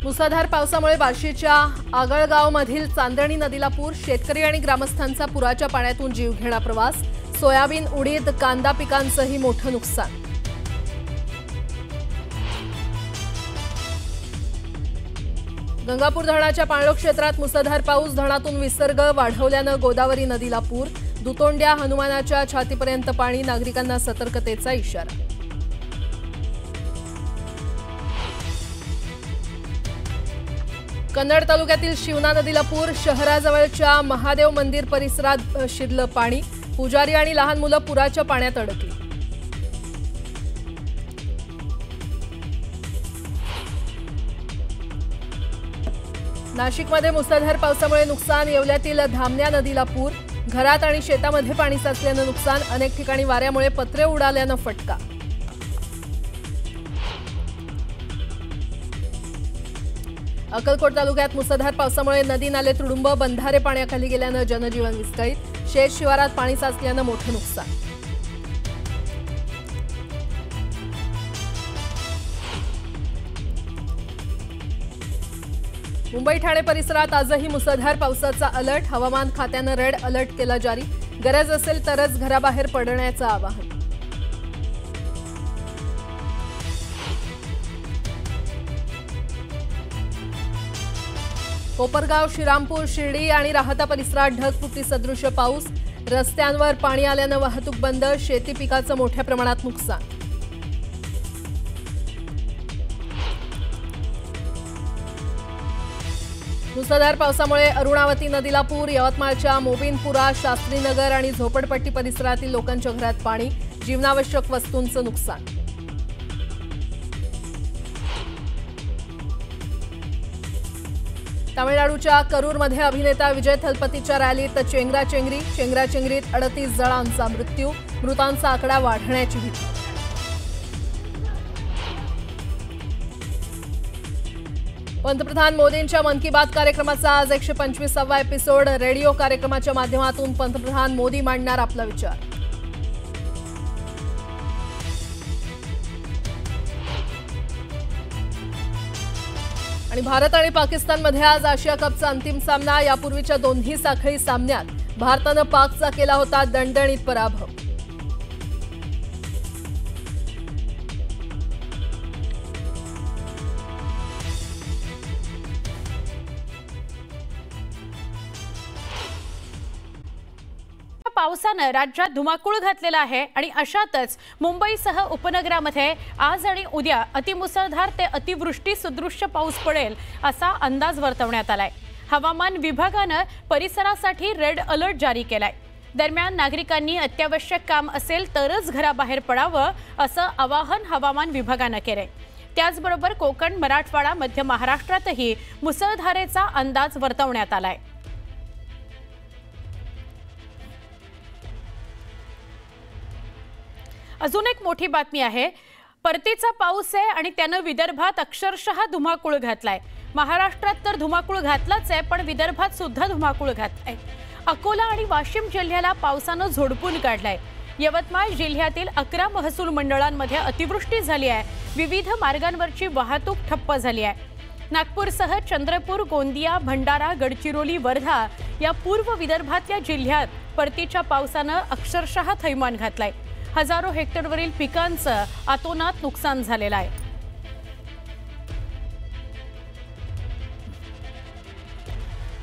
मुसळधार पावसामुळे बार्शीच्या आगळगावमधील चांदणी नदीला पूर, शेतकरी आणि ग्रामस्थांचा पुराच्या पाण्यातून जीवघेणा प्रवास, सोयाबीन, उडीद, कांदा पिकांचंही मोठं नुकसान. गंगापूर धरणाच्या पाणलोट क्षेत्रात मुसळधार पाऊस, धरणातून विसर्ग वाढवल्यानं गोदावरी नदीला पूर, दुतोंड्या हनुमानाच्या छातीपर्यंत पाणी, नागरिकांना सतर्कतेचा इशारा. कन्नड तालुक्यातील शिवना नदीला पूर, शहराजवळच्या महादेव मंदिर परिसरात शिरलं पाणी, पुजारी आणि लहान मुलं पुराच्या पाण्यात अडकली. नाशिकमध्ये मुसळधार पावसामुळे नुकसान, येवल्यातील धामण्या नदीला पूर, घरात आणि शेतामध्ये पाणी साचल्यानं नुकसान, अनेक ठिकाणी वाऱ्यामुळे पत्रे उडाल्यानं फटका. अक्कलकोट तालुक्यात मुसळधार पावसामुळे नदी नाले तुडुंब, बंधारे पाण्याखाली गेल्यानं जनजीवन विस्कळीत, शेत शिवारात पाणी साचल्यानं मोठं नुकसान. मुंबई ठाणे परिसरात आजही मुसळधार पावसाचा अलर्ट, हवामान खात्यानं रेड अलर्ट केला जारी, गरज असेल तरच घराबाहेर पडण्याचं आवाहन. कोपरगाव, श्रीरामपूर, शिर्डी आणि राहता परिसरात ढगफुटी सदृश पाऊस, रस्त्यांवर पाणी आल्यानं वाहतूक बंद, शेती पिकाचं मोठ्या प्रमाणात नुकसान. मुसळधार पावसामुळे अरुणावती नदीला पूर, यवतमाळच्या मोबिनपुरा, शास्त्रीनगर आणि झोपडपट्टी परिसरातील लोकांच्या घरात पाणी, जीवनावश्यक वस्तूंचं नुकसान. तामिळनाडूच्या करूरमध्ये अभिनेता विजय थलपतीच्या रॅलीत चेंगराचेंगरीत 38 जणांचा मृत्यू, मृतांचा आकडा वाढण्याची भीती. पंतप्रधान मोदींच्या मन की बात कार्यक्रमाचा आज 125वा एपिसोड, रेडिओ कार्यक्रमाच्या माध्यमातून पंतप्रधान मोदी मांडणार आपला विचार. आणि भारत आणि पाकिस्तानमध्ये आज आशिया कपचा अंतिम सामना, यापूर्वीच्या दोन्ही साखळी सामन्यात भारतानं पाकचा केला होता दणदणीत पराभव. पावसानं राज्यात धुमाकूळ घातलेला आहे आणि अशातच मुंबईसह उपनगरामध्ये आज आणि उद्या अतिमुसळधार ते अतिवृष्टी सदृश्य पाऊस पडेल असा अंदाज वर्तवण्यात आलाय. हवामान विभागानं परिसरासाठी रेड अलर्ट जारी केलाय. दरम्यान नागरिकांनी अत्यावश्यक काम असेल तरच घराबाहेर पडावं असं आवाहन हवामान विभागानं केलंय. त्याचबरोबर कोकण, मराठवाडा, मध्य महाराष्ट्रातही मुसळधारेचा अंदाज वर्तवण्यात आलाय. अजून एक मोठी बातमी आहे. परतीचा पाऊस आहे आणि त्यानं विदर्भात अक्षरशः धुमाकूळ घातलाय. महाराष्ट्रात तर धुमाकूळ घातलाच आहे, पण विदर्भात सुद्धा धुमाकूळ घातलाय. अकोला आणि वाशिम जिल्ह्याला पावसानं झोडपून काढलाय. यवतमाळ जिल्ह्यातील 11 महसूल मंडळांमध्ये अतिवृष्टी झाली आहे. विविध मार्गांवरची वाहतूक ठप्प झाली आहे. नागपूरसह चंद्रपूर, गोंदिया, भंडारा, गडचिरोली, वर्धा या पूर्व विदर्भातल्या जिल्ह्यात परतीच्या पावसानं अक्षरशः थैमान घातलाय. हजारो हेक्टरवरील पिकांचं अतोनात नुकसान झालेलं आहे.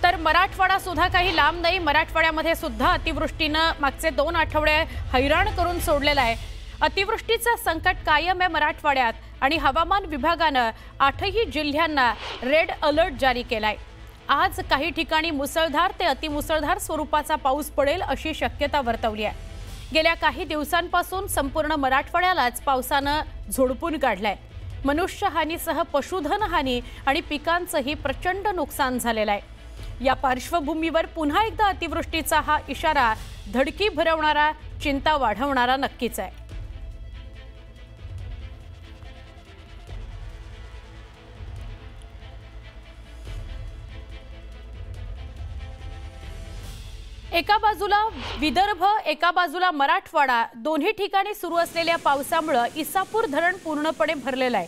तर मराठवाडा सुद्धा काही लांब नाही. मराठवाड्यामध्ये सुद्धा अतिवृष्टीनं मागचे 2 आठवडे हैराण करून सोडलेला आहे. अतिवृष्टीचं संकट कायम आहे मराठवाड्यात आणि हवामान विभागानं 8ही जिल्ह्यांना रेड अलर्ट जारी केलाय. आज काही ठिकाणी मुसळधार ते अतिमुसळधार स्वरूपाचा पाऊस पडेल अशी शक्यता वर्तवली आहे. गेल्या काही दिवसांपासून संपूर्ण मराठवाड्यालाच पावसानं झोडपून काढलाय. मनुष्यहानीसह पशुधन हानी आणि पिकांचंही प्रचंड नुकसान झालेलं आहे. या पार्श्वभूमीवर पुन्हा एकदा अतिवृष्टीचा हा इशारा धडकी भरवणारा, चिंता वाढवणारा नक्कीच आहे. एका बाजूला विदर्भ, एका बाजूला मराठवाडा, दोन्ही ठिकाणी सुरू असलेल्या पावसामुळे इसापूर धरण पूर्णपणे भरलेलं आहे.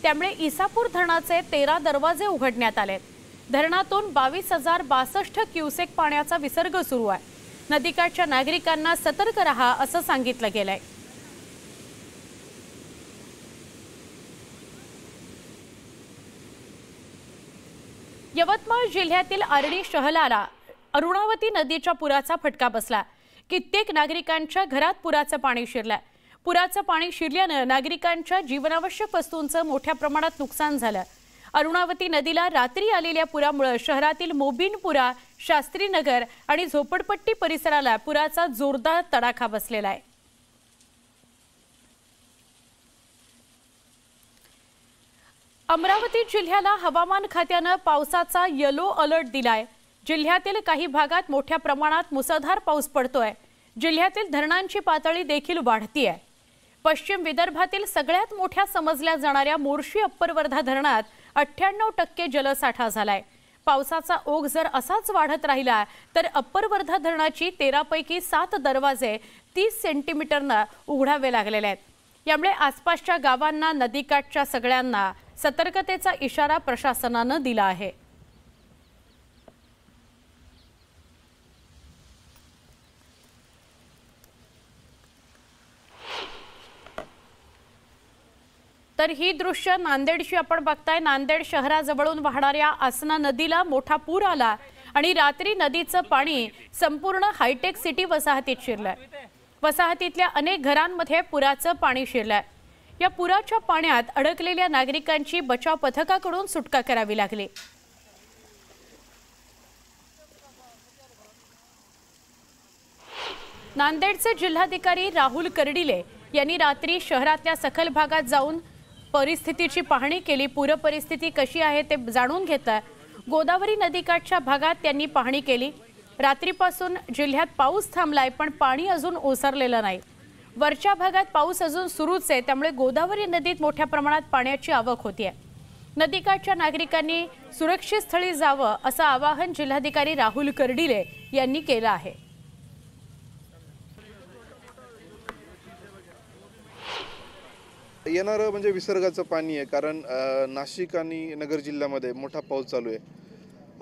त्यामुळे इसापूर धरणाचे 13 दरवाजे उघडण्यात आले। धरणातून 22,062 क्युसेक पाण्याचा विसर्ग सुरू आहे। नदीकाठच्या नागरिकांना सतर्क रहा असं सांगितलं गेलंय। यवतमाळ जिल्ह्यातील आर्णी शहराला अरुणावती नदीच्या पुराचा फटका बसला। कित्येक नागरिकांच्या घरात पुराचं पाणी शिरलं। पुराचं पाणी शिरल्यानं नागरिकांच्या जीवनावश्यक वस्तूंचं मोठ्या प्रमाणात नुकसान झालं। अरुणावती नदीला रात्री आलेल्या पुरामुळे शहरातील मोबिनपुरा, शास्त्रीनगर आणि झोपडपट्टी परिसराला पुराचा जोरदार तडाखा बसलेला आहे। अमरावती जिल्ह्याला हवामान खात्यानं पावसाचा येलो अलर्ट दिलाय। जिल्ह्यातील काही भागात मोठ्या प्रमाणात मुसळधार पाऊस पडतोय। जिल्ह्यातील धरणांची पातळी देखील वाढतीये। पश्चिम विदर्भातील सगळ्यात मोठ्या समजल्या जाणाऱ्या मोर्शी अप्पर वर्धा धरणात 98% जलसाठा झालाय। पावसाचा ओघ जर असाच वाढत राहिला तर अप्पर वर्धा धरणाची 13 पैकी 7 दरवाजे 30 सेंटीमीटरनं उघडावे लागलेले आहेत। यामुळे आसपासच्या गावांना, नदीकाठच्या सगळ्यांना सतर्कतेचा इशारा प्रशासनानं दिला आहे। तर ही दृश्य नांदेडची आपण बघताय। नांदेड शहराजवळून वाहणाऱ्या आसना नदीला मोठा पूर आला आणि रात्री नदीचं पाणी संपूर्ण हायटेक सिटी वसाहतीत शिरलंय। वसाहतीतल्या अनेक घरांमध्ये पुराचं पाणी शिरलंय। या पुराच्या पाण्यात अडकलेल्या नागरिकांची बचाव पथकाकडून सुटका करावी लागली। नांदेडचे जिल्हाधिकारी राहुल कर्डिले यांनी रात्री शहरातल्या सखल भागात जाऊन परिस्थितीची पाहणी केली। पूर परिस्थिती कशी आहे ते जाणून घेतलं। गोदावरी नदीकाठच्या भागात त्यांनी पाहणी केली। रात्रीपासून जिल्ह्यात पाऊस थांबलाय पण पाणी अजून ओसरलेलं नाही। वरच्या भागात पाऊस अजून सुरूच आहे, त्यामुळे गोदावरी नदीत मोठ्या प्रमाणात पाण्याची आवक होतीये। नदीकाठच्या नागरिकांनी सुरक्षित स्थळी जावं असं आवाहन जिल्हाधिकारी राहुल कर्डिले यांनी केलं आहे। येणारं म्हणजे विसर्गाचं पाणी आहे, कारण नाशिक आणि नगर जिल्ह्यामध्ये मोठा पाऊस चालू आहे।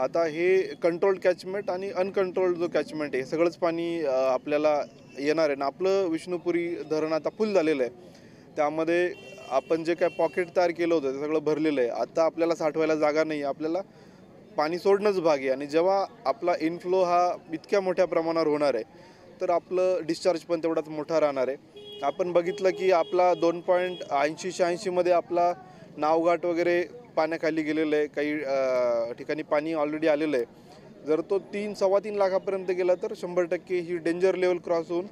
आता हे कंट्रोल्ड कॅचमेंट आणि अनकंट्रोल्ड जो कॅचमेंट आहे सगळंच पाणी आपल्याला येणार आहे ना। आपलं विष्णुपुरी धरण आता फुल झालेलं आहे। त्यामध्ये आपण जे काय पॉकेट तयार केलं होतं ते सगळं भरलेलं आहे। आता आपल्याला साठवायला जागा नाही, आपल्याला पाणी सोडणंच भाग आहे। आणि जेव्हा आपला इनफ्लो हा इतक्या मोठ्या प्रमाणावर होणार आहे तर आपलं डिस्चार्ज पण तेवढाच मोठा राहणार आहे। आपण बघितलं की आपला 2.80-86 मध्ये आपला नावघाट वगैरे पाण्याखाली गेलेलं आहे। काही ठिकाणी पाणी ऑलरेडी आलेलं आहे। जर तो 3-3.25 लाखापर्यंत गेला तर 100% ही डेंजर लेवल क्रॉस होऊन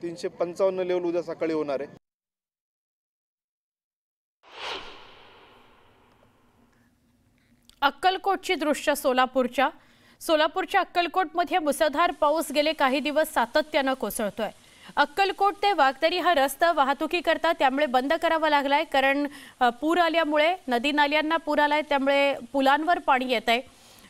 355 लेवल उद्या सकाळी होणार आहे। अक्कलकोटची दृश्य सोलापूरच्या अक्कलकोटमध्ये मुसळधार पाऊस गेले काही दिवस सातत्यानं कोसळतोय। अक्कलकोट ते वाघतरी हा रस्ता वाहतुकीकरता त्यामुळे बंद करावा लागलाय, कारण पूर आल्यामुळे नदी नाल्यांना पूर आलाय, त्यामुळे पुलांवर पाणी येतंय।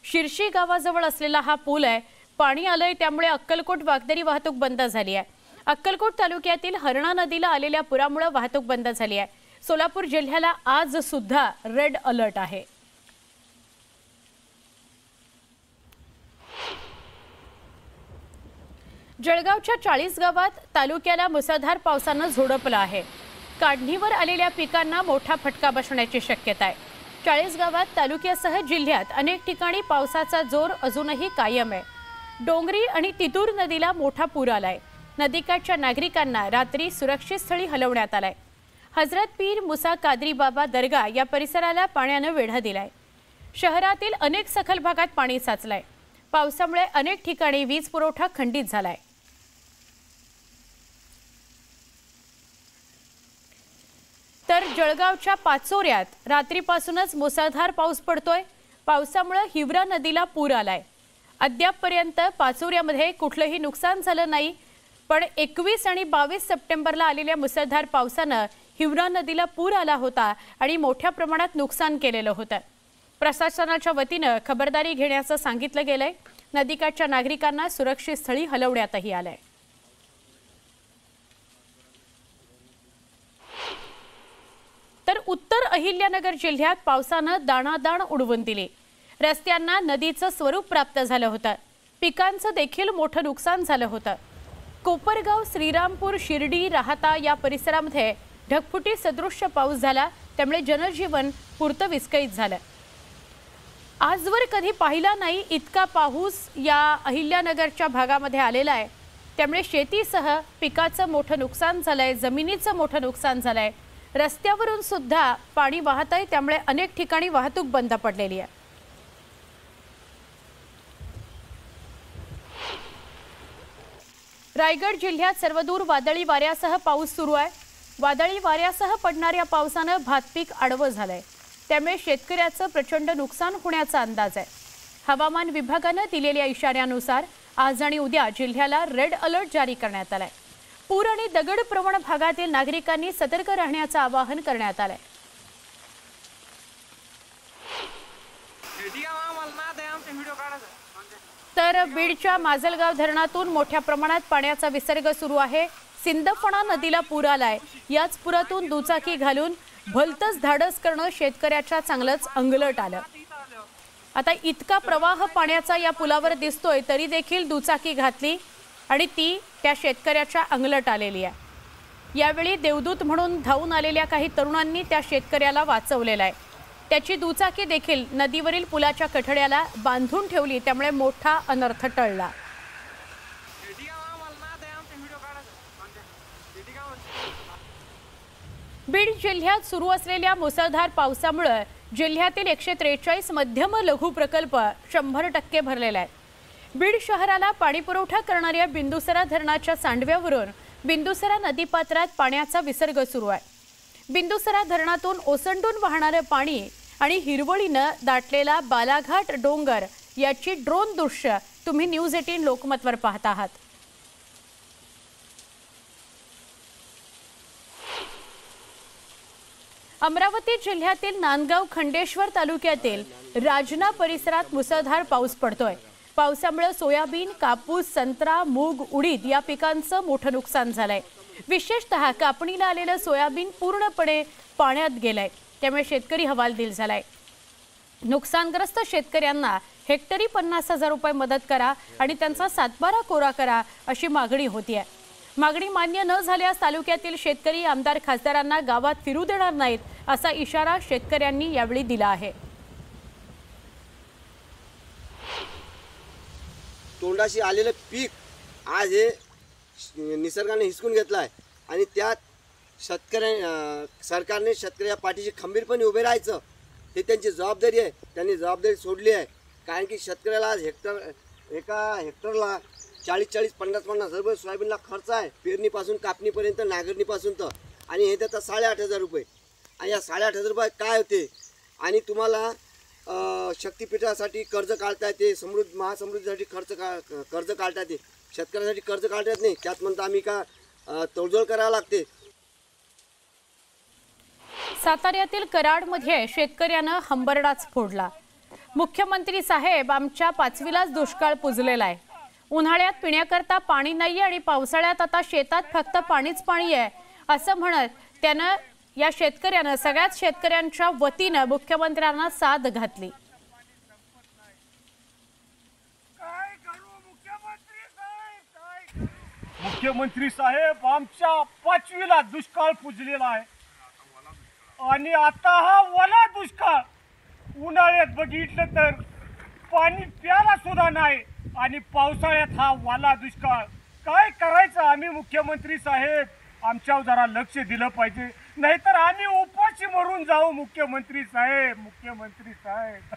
शिरशी गावाजवळ असलेला हा पूल आहे, पाणी आलंय त्यामुळे अक्कलकोट वाघतरी वाहतूक बंद झाली आहे। अक्कलकोट तालुक्यातील हरणा नदीला आलेल्या पुरामुळे वाहतूक बंद झाली आहे। सोलापूर जिल्ह्याला आज सुद्धा रेड अलर्ट आहे। जळगावच्या 40 गावात तालुक्याला मुसळधार पावसानं झोडपलं आहे। काढणीवर आलेल्या पिकांना मोठा फटका बसण्याची शक्यता आहे। 40 गावात तालुक्यासह जिल्ह्यात अनेक ठिकाणी पावसाचा जोर अजूनही कायम आहे। डोंगरी आणि तितूर नदीला मोठा पूर आलाय। नदीकाठच्या नागरिकांना रात्री सुरक्षित स्थळी हलवण्यात आलाय। हजरत पीर मुसा कादरी बाबा दर्गा या परिसराला पाण्यानं वेढा दिलाय। शहरातील अनेक सखल भागात पाणी साचलंय। पावसामुळे अनेक ठिकाणी वीज पुरवठा खंडित झालाय। तर जळगावच्या पाचोऱ्यात रात्रीपासूनच मुसळधार पाऊस पडतोय। पावसामुळे हिवरा नदीला पूर आलाय। अद्यापपर्यंत पाचोऱ्यामध्ये कुठलंही नुकसान झालं नाही, पण 21 आणि 22 सप्टेंबरला आलेल्या मुसळधार पावसानं हिवरा नदीला पूर आला होता आणि मोठ्या प्रमाणात नुकसान केलेलं होतं। प्रशासनाच्या वतीनं खबरदारी घेण्याचं सांगितलं गेलंय। नदीकाठच्या नागरिकांना सुरक्षित स्थळी हलवण्यातही आलंय। तर उत्तर अहिल्यानगर जिल्ह्यात पावसानं दाणादाण उडवून दिली। रस्त्यांना नदीचं स्वरूप प्राप्त झालं होतं। पिकांचं देखील मोठं नुकसान झालं होतं। कोपरगाव, श्रीरामपूर, शिर्डी, राहता या परिसरामध्ये ढगफुटी सदृश्य पाऊस झाला, त्यामुळे जनजीवन पुरतं विस्कळीत झालं। आजवर कधी पाहिला नाही इतका पाऊस या अहिल्यानगरच्या भागामध्ये आलेला आहे, त्यामुळे शेतीसह पिकाचं मोठं नुकसान झालंय, जमिनीचं मोठं नुकसान झालंय। रस्त्यावरून सुद्धा पाणी वाहत आहे, त्यामुळे अनेक ठिकाणी वाहतूक बंद पडलेली आहे। रायगड जिल्ह्यात सर्वदूर वादळी वाऱ्यासह पाऊस सुरू आहे। वादळी वाऱ्यासह पडणाऱ्या पावसानं भातपीक आडवं झालंय, त्यामुळे शेतकऱ्याचं प्रचंड नुकसान होण्याचा अंदाज आहे। हवामान विभागानं दिलेल्या इशाऱ्यानुसार आज आणि उद्या जिल्ह्याला रेड अलर्ट जारी करण्यात आलाय। पूर आणि दगडप्रवण भागातील नागरिकांनी सतर्क राहण्याचं आवाहन करण्यात आलंय। तर बीडच्या माजलगाव धरणातून मोठ्या प्रमाणात पाण्याचा विसर्ग सुरू आहे। सिंदफणा नदीला पूर आलाय। याच पुरातून दुचाकी घालून भलतंच धाडस करणं शेतकऱ्याच्या चांगलंच अंगलट आलं। आता इतका प्रवाह पाण्याचा या पुलावर दिसतोय, तरी देखील दुचाकी घातली आणि ती त्या शेतकऱ्याच्या अंगलट आलेली आहे। यावेळी देवदूत म्हणून धावून आलेल्या काही तरुणांनी त्या शेतकऱ्याला वाचवलेलं आहे। त्याची दुचाकी देखील नदीवरील पुलाच्या कठड्याला बांधून ठेवली, त्यामुळे मोठा अनर्थ टळला। बीड जिल्ह्यात सुरू असलेल्या मुसळधार पावसामुळे जिल्ह्यातील 143 मध्यम लघु प्रकल्प 100% भरलेले आहेत। बीड शहराला पाणीपुरवठा करणाऱ्या बिंदुसरा धरणाच्या सांडव्यावरून बिंदुसरा नदीपात्रात पाण्याचा विसर्ग सुरू आहे। बिंदुसरा धरणातून ओसंडून वाहणारे पाणी आणि हिरवळीनं दाटलेला बालाघाट डोंगर याची ड्रोन दृश्य तुम्ही न्यूज 18 लोकमतवर पाहत आहात। अमरावती जिल्ह्यातील नांदगाव खंडेश्वर तालुक्यातील राजना परिसरात मुसळधार पाऊस पडतोय। पावसामुळे सोयाबीन, कापूस, संत्रा, मूग, उडीद या पिकांचं मोठं नुकसान झालंय। विशेषतः कापणीला आलेलं सोयाबीन पूर्णपणे पाण्यात गेलंय, त्यामुळे शेतकरी हवालदिल झालाय। नुकसानग्रस्त शेतकऱ्यांना हेक्टरी 50,000 रुपये मदत करा आणि त्यांचा सातबारा कोरा करा अशी मागणी होतीये। मागणी मान्य न झाल्यास तालुक्यातील शेतकरी आमदार खासदारांना गावात फिरू देणार नाहीत असा इशारा शेतकऱ्यांनी यावेळी दिला आहे। तोंडाशी आलेलं पीक आज हे निसर्गाने हिसकून घेतलं आहे आणि त्यात सरकारने शेतकऱ्या पाठीशी खंबीरपणे उभे राहायचं हे त्यांची जबाबदारी आहे। त्यांनी जबाबदारी सोडली आहे, कारण की शेतकऱ्याला आज एका हेक्टरला 40-40, 50-50 रुपये सोयाबीनला खर्च आहे, पेरणीपासून कापणीपर्यंत, नांगरणीपासून तर, आणि हे देतात 8,500 रुपये। आणि या 8,500 रुपये काय होते? आणि तुम्हाला शक्तीपीठासाठी कर्ज काढता येते, महासमृद्धीसाठी कर्ज काढता येते, शेतकऱ्यासाठी कर्ज काढता येत नाही। त्यात म्हणता आम्ही का तडजोड करावं लागते। साताऱ्यातील कराडमध्ये शेतकऱ्यानं हंबरडाच फोडला। मुख्यमंत्री साहेब, आमच्या 5वीलाच दुष्काळ पुजलेला आहे। उन्हाळ्यात पिण्याकरता पाणी नाही आणि पावसाळ्यात आता शेतात फक्त पाणीच पाणी आहे असं म्हणत त्यानं या शेतकऱ्यानं सगळ्याच शेतकऱ्यांच्या वतीनं मुख्यमंत्र्यांना साद घातली। मुख्यमंत्री साहेब, आमच्या 5वीला दुष्काळ पुजलेला आहे आणि आता हा ओला दुष्काळ। उन्हाळ्यात बघितलं तर पाणी प्यायला सुद्धा नाही आणि पावसाळ्यात हा ओला दुष्काळ। काय करायचं आम्ही मुख्यमंत्री साहेब? आमच्यावर जरा लक्ष दिलं पाहिजे, नाहीतर आम्ही उपाशी मरून जाऊ मुख्यमंत्री साहेब, मुख्यमंत्री साहेब।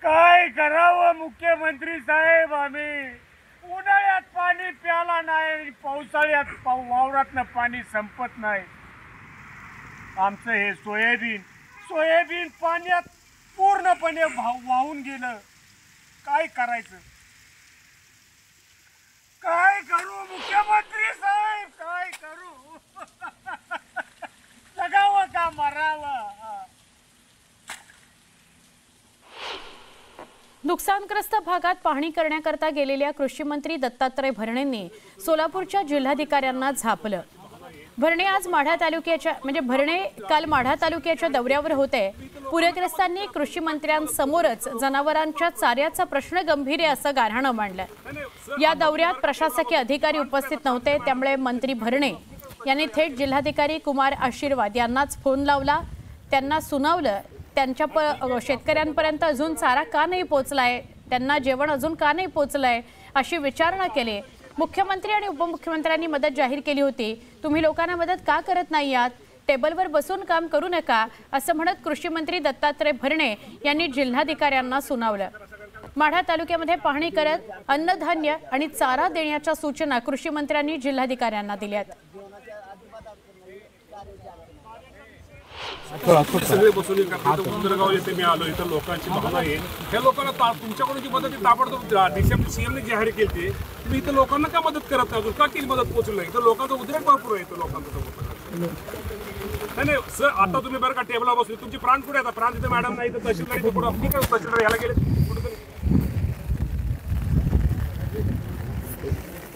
काय करावं मुख्यमंत्री साहेब? आम्ही उन्हाळ्यात पाणी प्यायला नाही, पावसाळ्यात वावरातनं पाणी संपत नाही। आमचं हे सोयाबीन पाण्यात पूर्णपणे वाहून गेलं। काय करायचं? काय करू मुख्यमंत्री साहेब? काय करू? जगावं का मरावं? नुकसानग्रस्त भागात पाहणी करण्याकरता गेलेल्या कृषी मंत्री दत्तात्रय भरणेंनी सोलापूरच्या जिल्हाधिकाऱ्यांना झापलं। भरणे आज माढा तालुक्याच्या भरणे काल माढा तालुक्याच्या दौऱ्यावर होते। पूरग्रस्तांनी कृषी मंत्र्यांसमोरच जनावरांच्या चाऱ्याचा प्रश्न गंभीर आहे असं गाऱ्हाणं मांडलं। या दौऱ्यात प्रशासकीय अधिकारी उपस्थित नव्हते, त्यामुळे मंत्री भरणे यांनी थेट जिल्हाधिकारी कुमार आशीर्वाद यांनाच फोन लावला, त्यांना सुनावलं त्यांच्या शेतकऱ्यांपर्यंत अजून चारा का नाही पोहोचलाय, त्यांना जेवण अजून का नाही पोहोचलंय अशी विचारणा केली। मुख्यमंत्री आणि उपमुख्यमंत्र्यांनी मदत जाहीर केली होती, तुम्ही लोकांना मदत का करत नाही आहात, टेबलवर बसून काम करू नका असं म्हणत कृषी मंत्री दत्तात्रय भरणे यांनी जिल्हाधिकाऱ्यांना सुनावलं। माढा तालुक्यामध्ये पाहणी करत अन्नधान्य आणि चारा देण्याच्या सूचना कृषी मंत्र्यांनी जिल्हाधिकाऱ्यांना दिल्यात। सगळे बसून उंदरगाव येथे मी आलो, इथं लोकांची भावना आहे, ह्या लोकांना तुमच्याकडून जी मदत ताबडतोब डिसेंबर सीएमने जाहीर केली होती, तुम्ही इथं लोकांना का मदत करत नाही, का केली मदत पोहोचली नाही, इथं लोकांचा उद्रेक भरपूर आहे, इथं लोकांचा नाही सर। आता तुम्ही बरं का टेबलला बसले, तुमची प्राण कुठे येतात, प्राण तिथे मॅडम नाही तर तहसीलदार पुढे ठीक आहे, तहसीलदार यायला गेले कुठेतरी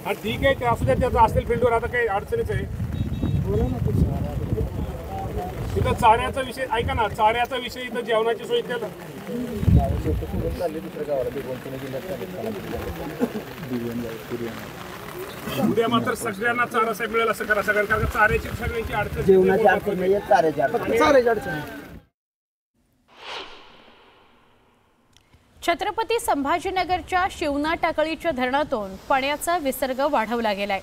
हा ठीक आहे, ते असू द्या, त्याचं असेल फील्डवर, आता काही अडचणीच आहे। इथं चाऱ्याचा विषय ऐका ना, चाऱ्याचा विषय इथं जेवणाची सोय केलं उद्या मात्र सगळ्यांना चारा साहेब मिळेल असं करा, सगळ्यांना, कारण चाऱ्याची सगळ्यांची अडचण। छत्रपती संभाजीनगरच्या शिवना टाकळीच्या धरणातून पाण्याचा विसर्ग वाढवला गेलाय,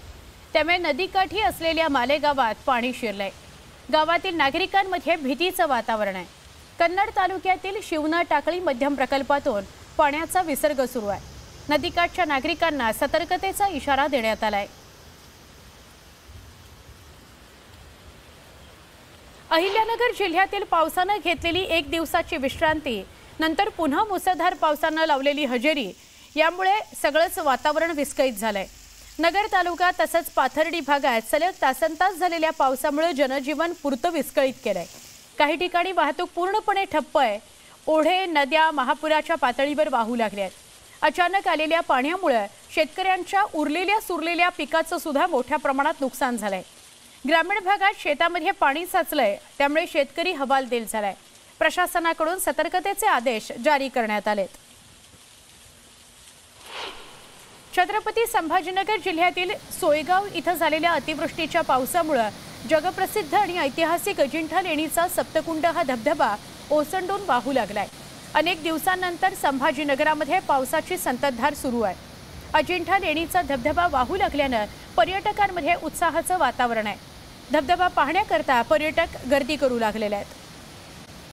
त्यामुळे नदीकाठी असलेल्या मालेगावात पाणी शिरलंय। गावातील नागरिकांमध्ये भीतीचं वातावरण आहे। कन्नड तालुक्यातील शिवना टाकळी मध्यम प्रकल्पातून पाण्याचा विसर्ग सुरू आहे। नदीकाठच्या नागरिकांना सतर्कतेचा इशारा देण्यात आलाय। अहिल्यानगर जिल्ह्यातील पावसानं घेतलेली एक दिवसाची विश्रांती नंतर पुन्हा मुसळधार पावसानं लावलेली हजेरी यामुळे सगळंच वातावरण विस्कळीत झालंय। नगर तालुका तसंच पाथर्डी भागात सलग तासनतास झालेल्या पावसामुळे जनजीवन पुरतं विस्कळीत केलंय। काही ठिकाणी वाहतूक पूर्णपणे ठप्प आहे। ओढे, नद्या महापुराच्या पातळीवर वाहू लागल्यात। अचानक आलेल्या पाण्यामुळे शेतकऱ्यांच्या उरलेल्या सुरलेल्या पिकाचं सुद्धा मोठ्या प्रमाणात नुकसान झालंय। ग्रामीण भागात शेतामध्ये पाणी साचलंय, त्यामुळे शेतकरी हवालदिल झालाय। प्रशासनाकडून सतर्कतेचे आदेश जारी करण्यात आलेत। छत्रपती संभाजीनगर जिल्ह्यातील सोयगाव इथं झालेल्या अतिवृष्टीच्या पावसामुळे जगप्रसिद्ध आणि ऐतिहासिक अजिंठा लेणीचा सप्तकुंड हा धबधबा ओसंडून वाहू लागलाय। अनेक दिवसांनंतर संभाजीनगरामध्ये पावसाची संततधार सुरू आहे। अजिंठा लेणीचा धबधबा वाहू लागल्यानं पर्यटकांमध्ये उत्साहाचं वातावरण आहे। धबधबा पाहण्याकरता पर्यटक गर्दी करू लागलेले आहेत।